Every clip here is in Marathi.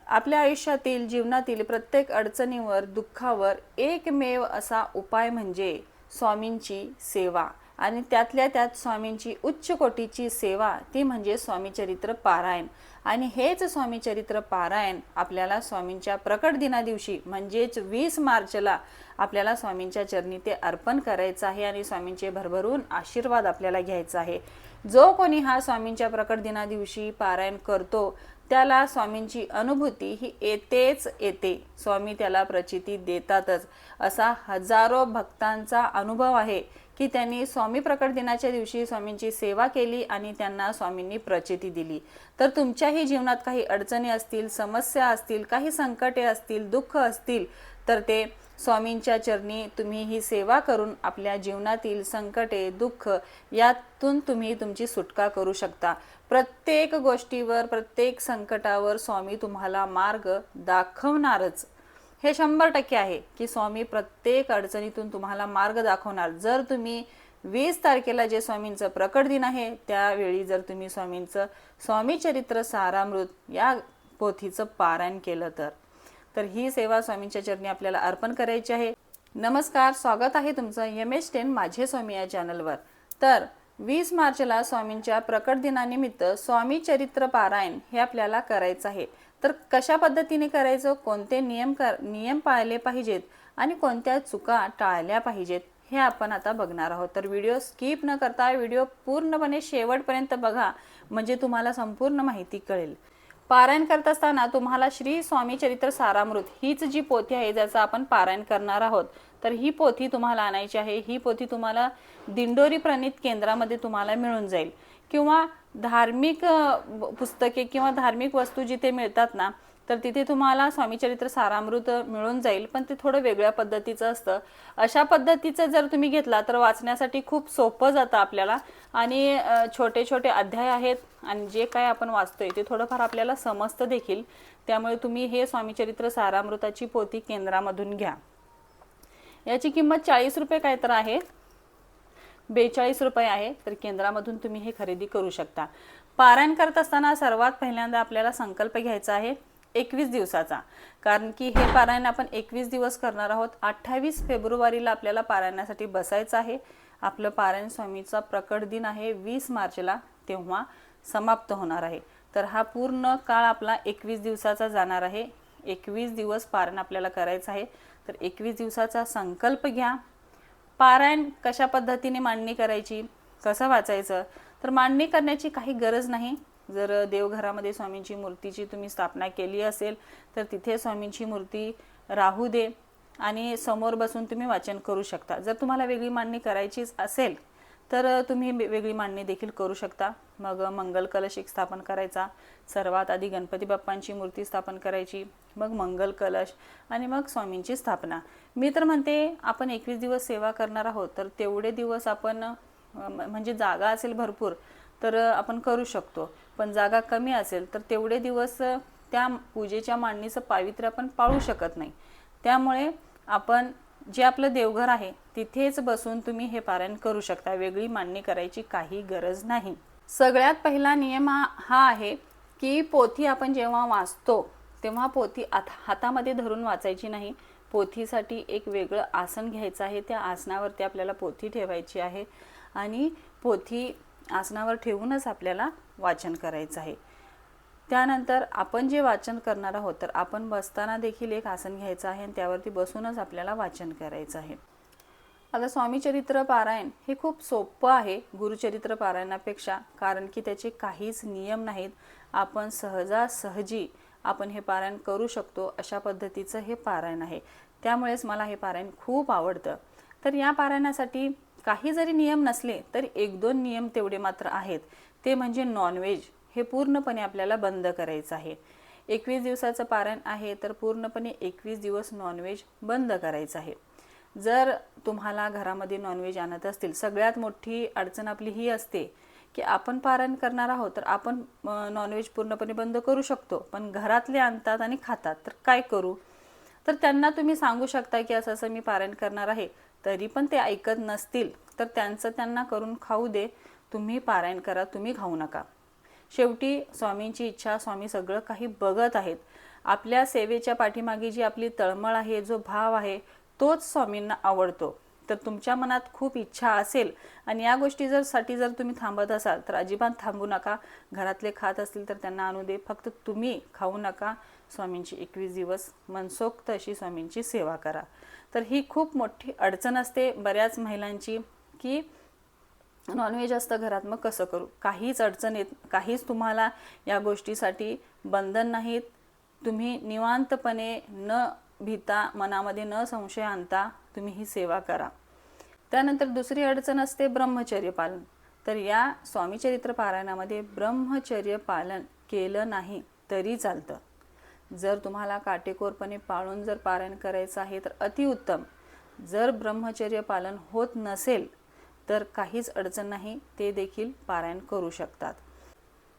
आपल्या आयुष्यातील जीवनातील प्रत्येक अडचणीवर दुःखावर एकमेव असा उपाय म्हणजे स्वामींची सेवा आणि त्यातल्या त्यात स्वामींची उच्च कोटीची सेवा ती म्हणजे स्वामीचरित्र पारायण। आणि हेच स्वामीचरित्र पारायण आपल्याला स्वामींच्या प्रकट दिना दिवशी म्हणजेच 20 मार्चला आपल्याला स्वामींच्या चरणी ते अर्पण करायचं आहे आणि स्वामींचे भरभरून आशीर्वाद आपल्याला घ्यायचा आहे। जो कोणी हा स्वामींच्या प्रकट दिना दिवशी पारायण करतो त्याला स्वामींची अनुभूती ही येतेच येते, स्वामी त्याला प्रचिती देतातच। असा हजारो भक्तांचा अनुभव आहे की त्यांनी स्वामी प्रकट दिनाच्या दिवशी स्वामींची सेवा केली आणि त्यांना स्वामींनी प्रचिती दिली। तर तुमच्याही जीवनात काही अडचणी असतील, समस्या असतील, काही संकटे असतील, दुःख असतील तर ते स्वामींच्या चरणी तुम्ही ही सेवा करून आपल्या जीवनातील संकटे दुःख यातून तुम्ही तुमची सुटका करू शकता। प्रत्येक गोष्टीवर प्रत्येक संकटावर स्वामी तुम्हाला मार्ग दाखवणारच, हे 100% आहे की स्वामी प्रत्येक अडचणीतून तुम्हाला मार्ग दाखवणार। जर तुम्ही 20 तारखेला जे स्वामींचं प्रकट दिन आहे त्यावेळी जर तुम्ही स्वामींचं स्वामीचरित्र सारामृत या पोथीचं पारायण केलं तर ही सेवा स्वामींच्या चरणी आपल्याला अर्पण करायची आहे। नमस्कार, स्वागत आहे तुमचं MS10 माझे स्वामी या चॅनलवर। तर 20 मार्चला स्वामींच्या प्रकट दिनानिमित्त स्वामीचरित्र पारायण हे आपल्याला करायचं आहे। तर कशा पद्धतीने करायचं, कोणते नियम पाळले पाहिजेत आणि कोणत्या चुका टाळल्या पाहिजेत हे आपण आता बघणार आहोत। तर व्हिडिओ स्किप न करता व्हिडिओ पूर्णपणे शेवटपर्यंत बघा म्हणजे तुम्हाला संपूर्ण माहिती कळेल। पारायण करत असताना तुम्हाला श्री स्वामीचरित्र सारामृत हीच जी पोथी आहे ज्याचं आपण पारायण करणार आहोत तर ही पोथी तुम्हाला आणायची आहे। ही पोथी तुम्हाला दिंडोरी प्रणित केंद्रामध्ये तुम्हाला मिळून जाईल किंवा धार्मिक पुस्तके किंवा धार्मिक वस्तू जिथे मिळतात ना तर तिथे तुम्हाला स्वामीचरित्र सारामृत मिळून जाईल, पण ते थोडं वेगळ्या पद्धतीचं असतं। अशा पद्धतीचं जर तुम्ही घेतला तर वाचण्यासाठी खूप सोपं जातं आपल्याला आणि छोटे छोटे अध्याय आहेत आणि जे काय आपण वाचतोय ते थोडंफार आपल्याला समजतं देखील। त्यामुळे तुम्ही हे स्वामीचरित्र सारामृताची पोथी केंद्रामधून घ्या। याची किंमत 40 रुपये काय तर आहे, 42 रुपये आहे। तर केंद्रामधून तुम्ही हे खरेदी करू शकता। पारायण करत असताना सर्वात पहिल्यांदा आपल्याला संकल्प घ्यायचा आहे 21 दिवसाचा, कारण की हे पारायण आपण 21 दिवस करणार आहोत। 28 फेब्रुवारीला आपल्याला पारायणासाठी बसायचं आहे। आपलं पारायण स्वामीचा प्रकट दिन आहे 20 मार्चला, तेव्हा समाप्त होणार आहे। तर हा पूर्ण काळ आपला 21 दिवसाचा जाणार आहे। 21 दिवस पारायण आपल्याला करायचं आहे। तर 21 दिवसाचा संकल्प घ्या। पारायण कशा पद्धतीने मांडणी करायची, कसं वाचायचं, तर मांडणी करण्याची काही गरज नाही। जर देवघरामध्ये स्वामींची मूर्तीची तुम्ही स्थापना केली असेल तर तिथे स्वामींची मूर्ती राहू दे आणि समोर बसून तुम्ही वाचन करू शकता। जर तुम्हाला वेगळी मांडणी करायचीच असेल तर तुम्ही वेगळी मांडणी देखील करू शकता। मग मंगल कलश एक स्थापन करायचा, सर्वात आधी गणपती बाप्पांची मूर्ती स्थापन करायची, मग मंगल कलश आणि मग स्वामींची स्थापना। मी तर म्हणते आपण 21 दिवस सेवा करणार आहोत तर तेवढे दिवस आपण म्हणजे जागा असेल भरपूर तर आपण करू शकतो, पण जागा कमी असेल तर तेवढे दिवस त्या पूजेच्या मांडणीचं पावित्र्य आपण पाळू शकत नाही। त्यामुळे आपण जे आपलं देवघर आहे तिथेच बसून तुम्ही हे पारायण करू शकता, वेगळी मांडणी करायची काही गरज नाही। सगळ्यात पहिला नियम हा आहे की पोथी आपण जेव्हा वाचतो तेव्हा पोथी हातामध्ये धरून वाचायची नाही। पोथीसाठी एक वेगळं आसन घ्यायचं आहे, त्या आसनावरती आपल्याला पोथी ठेवायची आहे आणि पोथी आसनावर ठेवूनच आपल्याला वाचन करायचं आहे। त्यानंतर आपण जे वाचन करणार आहोत तर आपण बसताना देखील एक आसन घ्यायचं आहे आणि त्यावरती बसूनच आपल्याला वाचन करायचं आहे। आता स्वामीचरित्र पारायण हे खूप सोपं आहे गुरुचरित्र पारायणापेक्षा, कारण की त्याचे काहीच नियम नाहीत। आपण सहजासहजी आपण हे पारायण करू शकतो अशा पद्धतीचं हे पारायण आहे। त्यामुळेच मला हे पारायण खूप आवडतं। तर या पारायणासाठी काही जरी नियम नसले तरी 1-2 नियम तेवढे मात्र आहेत। ते म्हणजे नॉनव्हेज हे पूर्णपणे आपल्याला बंद करायचं आहे। 21 दिवसाचं पारायण आहे तर पूर्णपणे 21 दिवस नॉनव्हेज बंद करायचं आहे। जर तुम्हाला घरामध्ये नॉनव्हेज आणत असतील, सगळ्यात मोठी अडचण आपली ही असते की आपण पारायण करणार आहोत तर आपण नॉनव्हेज पूर्णपणे बंद करू शकतो, पण घरातले आणतात आणि खातात तर काय करू। तर त्यांना तुम्ही सांगू शकता की असं असं मी पारायण करणार आहे, तरी पण ते ऐकत नसतील तर त्यांचं त्यांना करून खाऊ दे, तुम्ही पारायण करा, तुम्ही खाऊ नका। शेवटी स्वामींची इच्छा, स्वामी सगळं काही बघत आहेत। आपल्या सेवेच्या पाठीमागे जी आपली तळमळ आहे, जो भाव आहे, तोच स्वामींना आवडतो. तर तुमच्या मनात खूप इच्छा असेल आणि या गोष्टी जर तुम्ही थांबत असाल तर अजिबात थांबू नका. घरातले खात असतील तर त्यांना आणू दे, फक्त तुम्ही खाऊ नका. स्वामींची 21 दिवस मनसोक्त अशी स्वामींची सेवा करा. तर ही खूप मोठी अडचण असते बऱ्याच महिलांची की नॉनव्हेज असतं घरात, मग कसं करू. काहीच अडचण येत, काहीच तुम्हाला या गोष्टीसाठी बंधन नाहीत. तुम्ही निवांतपणे न भीता, मनामध्ये न संशय आणता तुम्ही ही सेवा करा. त्यानंतर दुसरी अडचण असते ब्रह्मचर्य पालन. तर या स्वामीचरित्र पारायणामध्ये ब्रह्मचर्य पालन केलं नाही तरी चालतं. जर तुम्हाला काटेकोरपणे पाळून जर पारायण करायचं आहे तर अतिउत्तम. जर ब्रह्मचर्य पालन होत नसेल तर काहीच अडचण नाही, ते देखील पारायण करू शकतात.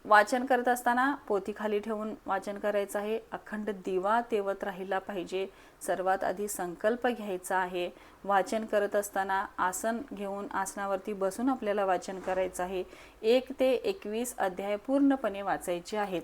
वाचन करत असताना पोथी खाली ठेवून वाचन करायचं आहे. अखंड दिवा तेवत राहिला पाहिजे. सर्वात आधी संकल्प घ्यायचा आहे. वाचन करत असताना आसन घेऊन आसनावरती बसून आपल्याला वाचन करायचं आहे. 1 ते 21 अध्याय पूर्णपणे वाचायचे आहेत.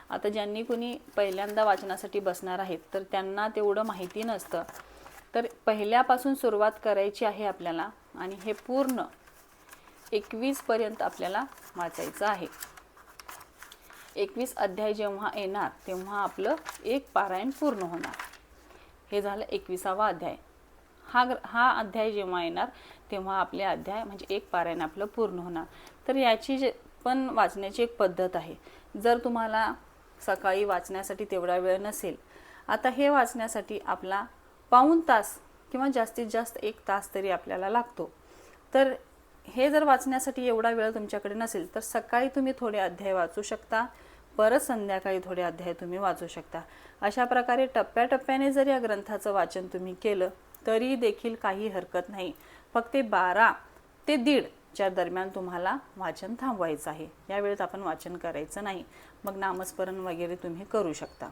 आता ज्यांनी कोणी पहिल्यांदा वाचनासाठी बसणार आहेत तर त्यांना तेवढं माहिती नसतं, तर पहिल्यापासून सुरुवात करायची आहे आपल्याला आणि हे पूर्ण 21 पर्यंत आपल्याला वाचायचं आहे. 21 अध्याय जेव्हा येणार तेव्हा आपलं एक पारायण पूर्ण होणार. हे झालं 21वा अध्याय. हा अध्याय जेव्हा येणार तेव्हा आपले अध्याय म्हणजे एक पारायण आपलं पूर्ण होणार. तर याची पण वाचण्याची एक पद्धत आहे. जर तुम्हाला सकाळी वाचण्यासाठी तेवढा वेळ नसेल, आता हे वाचण्यासाठी आपला पाऊण तास किंवा जास्तीत जास्त 1 तास तरी आपल्याला लागतो. तर हे जर वाचण्यासाठी एवढा वेळ तुमच्याकडे नसेल तर सकाळी तुम्ही थोडे अध्याय वाचू शकता, परत संध्याकाळी थोडे अध्याय तुम्ही वाचू शकता. अशा प्रकारे टप्प्याटप्प्याने जर या ग्रंथाचं वाचन तुम्ही केलं तरी देखील काही हरकत नाही. फक्त 12 ते 1:30च्या दरम्यान तुम्हाला वाचन थांबवायचं आहे. या वेळेत आपण वाचन करायचं नाही. मग नामस्मरण वगैरे तुम्ही करू शकता.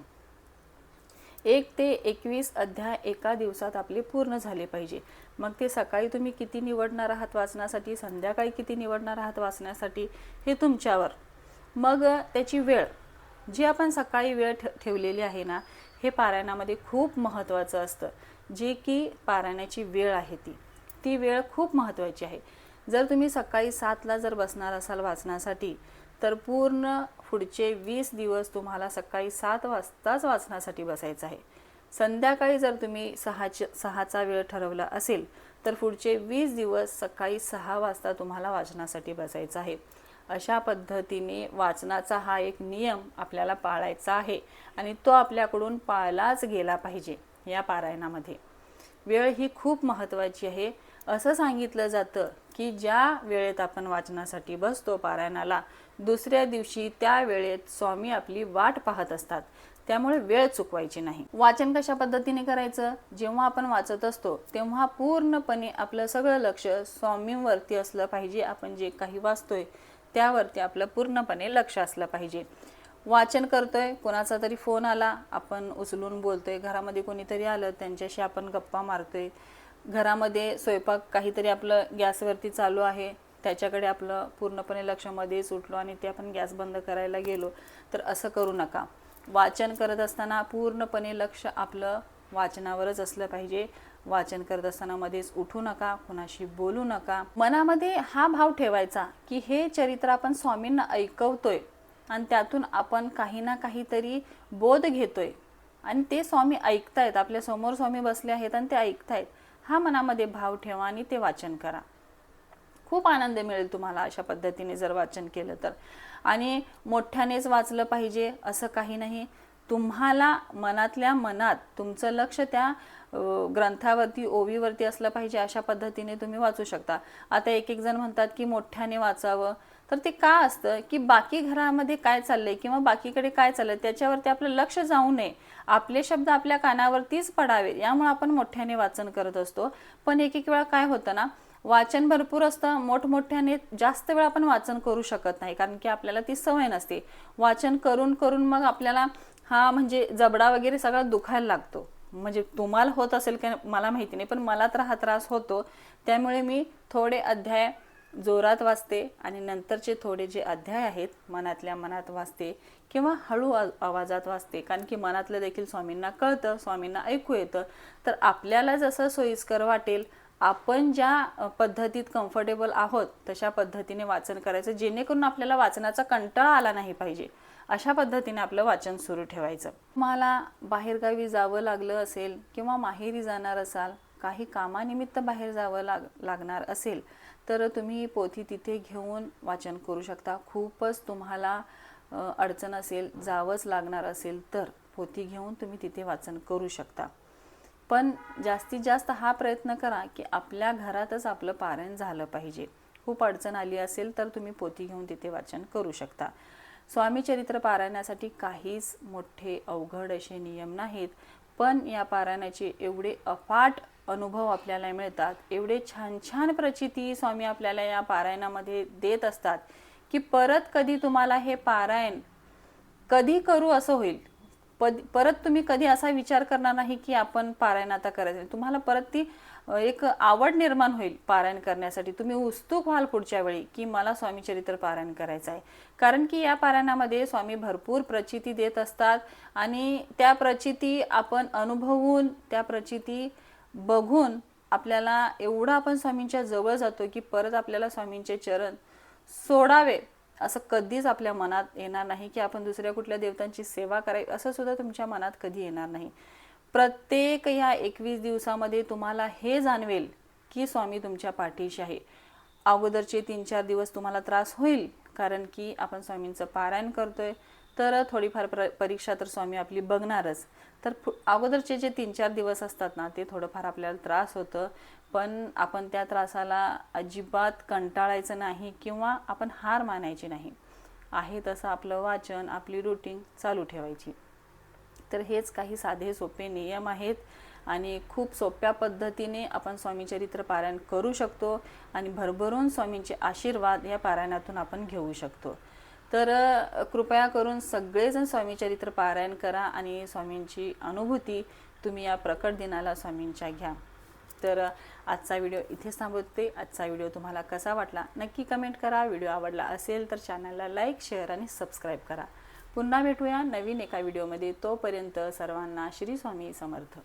1 ते 21 अध्याय एका दिवसात आपले पूर्ण झाले पाहिजे. मग ते सकाळी तुम्ही किती निवडणार आहात वाचण्यासाठी, संध्याकाळी किती निवडणार आहात वाचण्यासाठी, हे तुमच्यावर. मग त्याची वेळ जी आपण सकाळी वेळ ठेवलेली आहे ना, हे पारायणामध्ये खूप महत्त्वाचं असतं. जे की पारायणाची वेळ आहे ती वेळ खूप महत्त्वाची आहे. जर तुम्ही सकाळी 7ला जर बसणार असाल वाचण्यासाठी तर पूर्ण पुढचे 20 दिवस तुम्हाला सकाळी 7 वाजताच वाचण्यासाठी बसायचं आहे. संध्याकाळी जर तुम्ही 6चा वेळ ठरवला असेल तर पुढचे 20 दिवस सकाळी 6 वाजता तुम्हाला वाचनासाठी बसायचं आहे. अशा पद्धतीने वाचनाचा हा एक नियम आपल्याला पाळायचा आहे आणि तो आपल्याकडून पाळलाच गेला पाहिजे. या पारायणामध्ये वेळ ही खूप महत्त्वाची आहे. असं सांगितलं जातं की ज्या वेळेत आपण वाचनासाठी बसतो पारायणाला, दुसऱ्या दिवशी त्या वेळेत स्वामी आपली वाट पाहत असतात. त्यामुळे वेळ चुकवायची नाही. वाचन कशा पद्धतीने करायचं, जेव्हा आपण वाचत असतो तेव्हा पूर्णपणे आपलं सगळं लक्ष स्वामींवरती असलं पाहिजे. आपण जे काही वाचतोय त्यावरती आपलं पूर्णपणे लक्ष असलं पाहिजे. वाचन करतोय, कोणाचा तरी फोन आला, आपण उचलून बोलतोय. घरामध्ये कोणीतरी आलं, त्यांच्याशी आपण गप्पा मारतोय. घरामध्ये स्वयंपाक काहीतरी आपलं गॅसवरती चालू आहे, त्याच्याकडे आपलं पूर्णपणे लक्ष मध्येच उठलो आणि ते आपण गॅस बंद करायला गेलो, तर असं करू नका. वाचन करत असताना पूर्णपणे लक्ष आपलं वाचनावरच असलं पाहिजे. वाचन करत असताना मध्येच उठू नका, कुणाशी बोलू नका. मनामध्ये हा भाव ठेवायचा की हे चरित्र आपण स्वामींना ऐकवतोय आणि त्यातून आपण काही ना काहीतरी बोध घेतोय आणि ते स्वामी ऐकतायत. आपल्या समोर स्वामी बसले आहेत आणि ते ऐकतायत. हा मनामध्ये भाव ठेवा आणि ते वाचन करा. खूप आनंद मिळेल तुम्हाला अशा पद्धतीने जर वाचन केलं तर. आणि मोठ्यानेच वाचलं पाहिजे असं काही नाही. तुम्हाला मनातल्या मनात तुमचं लक्ष त्या ग्रंथावरती, ओवीवरती असलं पाहिजे. अशा पद्धतीने तुम्ही वाचू शकता. आता एक जण म्हणतात की मोठ्याने वाचावं, तर ते का असतं की बाकी घरामध्ये काय चाललंय किंवा बाकीकडे काय चाललंय त्याच्यावरती आपलं लक्ष जाऊ नये. आपले शब्द आपल्या कानावरतीच पडावे, यामुळे आपण मोठ्याने वाचन करत असतो. पण एक वेळा काय होतं ना, वाचन भरपूर असतं, मोठमोठ्याने जास्त वेळ आपण वाचन करू शकत नाही, कारण की आपल्याला ती सवय नसते. वाचन करून करून मग आपल्याला हा म्हणजे जबडा वगैरे सगळा दुखायला लागतो. म्हणजे तुम्हाला होत असेल की मला माहिती नाही, पण मला तर हा त्रास होतो. त्यामुळे मी थोडे अध्याय जोरात वाचते आणि नंतरचे थोडे जे अध्याय आहेत मनातल्या मनात वाचते किंवा हळू आवाजात वाचते, कारण की मनातलं देखील स्वामींना कळतं, स्वामींना ऐकू येतं. तर आपल्याला जसं सोयीस्कर वाटेल, आपण ज्या पद्धतीत कम्फर्टेबल आहोत तशा पद्धतीने वाचन करायचं, जेणेकरून आपल्याला वाचनाचा कंटाळा आला नाही पाहिजे. अशा पद्धतीने आपलं वाचन सुरू ठेवायचं. तुम्हाला बाहेरगावी जावं लागलं असेल किंवा माहेरी जाणार असाल, काही कामानिमित्त बाहेर जावं लागणार असेल, तर तुम्ही पोथी तिथे घेऊन वाचन करू शकता. खूपच तुम्हाला अडचण असेल, जावंच लागणार असेल, तर पोथी घेऊन तुम्ही तिथे वाचन करू शकता. पण जास्तीत जास्त हा प्रयत्न करा की आपल्या घरातच आपलं पारायण झालं पाहिजे. खूप अडचण आली असेल तर तुम्ही पोथी घेऊन तिथे वाचन करू शकता. स्वामी चरित्र पारायणासाठी काहीच मोठे अवघड असे नियम नाहीत, पण या पारायणाचे एवढे अफाट अनुभव आपल्याला मिळतात, एवढे छान छान प्रचिती स्वामी आपल्याला या पारायणामध्ये देत असतात की परत कधी तुम्हाला हे पारायण कधी करू असं होईल. परत तुम्ही कधी असा विचार करणार नाही की आपण पारायण आता करायचं. तुम्हाला परत ती एक आवड निर्माण होईल पारायण करण्यासाठी. तुम्ही उत्सुक व्हाल पुढच्या वेळी की मला स्वामी चरित्र पारायण करायचं आहे, कारण की या पारायणामध्ये स्वामी भरपूर प्रचिती देत असतात आणि त्या प्रचिती आपण अनुभवून, त्या प्रचिती बघून आपल्याला एवढं आपण स्वामींच्या जवळ जातो की परत आपल्याला स्वामींचे चरण सोडावे असं कधीच आपल्या मनात येणार नाही की आपण दुसऱ्या कुठल्या देवतांची सेवा करावी, असं सुद्धा तुमच्या मनात कधी येणार नाही. प्रत्येक या 21 दिवसामध्ये तुम्हाला हे जाणवेल की स्वामी तुमच्या पाठीशी आहे. अगोदरचे 3-4 दिवस तुम्हाला त्रास होईल, कारण की आपण स्वामींचं पारायण करतोय, तर थोडीफार परीक्षा तर स्वामी आपली बघणारच. तर अगोदरचे जे 3-4 दिवस असतात ना, ते थोडंफार आपल्याला त्रास होतं, पण आपण त्या त्रासाला अजिबात कंटाळायचं नाही किंवा आपण हार मानायची नाही. आहे तसं आपलं वाचन, आपली रुटीन चालू ठेवायची. तर हेच काही साधे सोपे नियम आहेत आणि खूप सोप्या पद्धतीने आपण स्वामी चरित्र पारायण करू शकतो आणि भरभरून स्वामींचे आशीर्वाद या पारायणातून आपण घेऊ शकतो. तर कृपया करून सगळेजण स्वामी चरित्र पारायण करा आणि स्वामींची अनुभूती तुम्ही या प्रकट दिनाला स्वामींच्या घ्या. तर आजचा व्हिडिओ इथेच थांबवते. आजचा व्हिडिओ तुम्हाला कसा वाटला नक्की कमेंट करा. व्हिडिओ आवडला असेल तर चॅनलला लाईक, शेअर आणि सबस्क्राईब करा. पुन्हा भेटूया नवीन एका व्हिडिओमध्ये. तोपर्यंत सर्वांना श्री स्वामी समर्थ.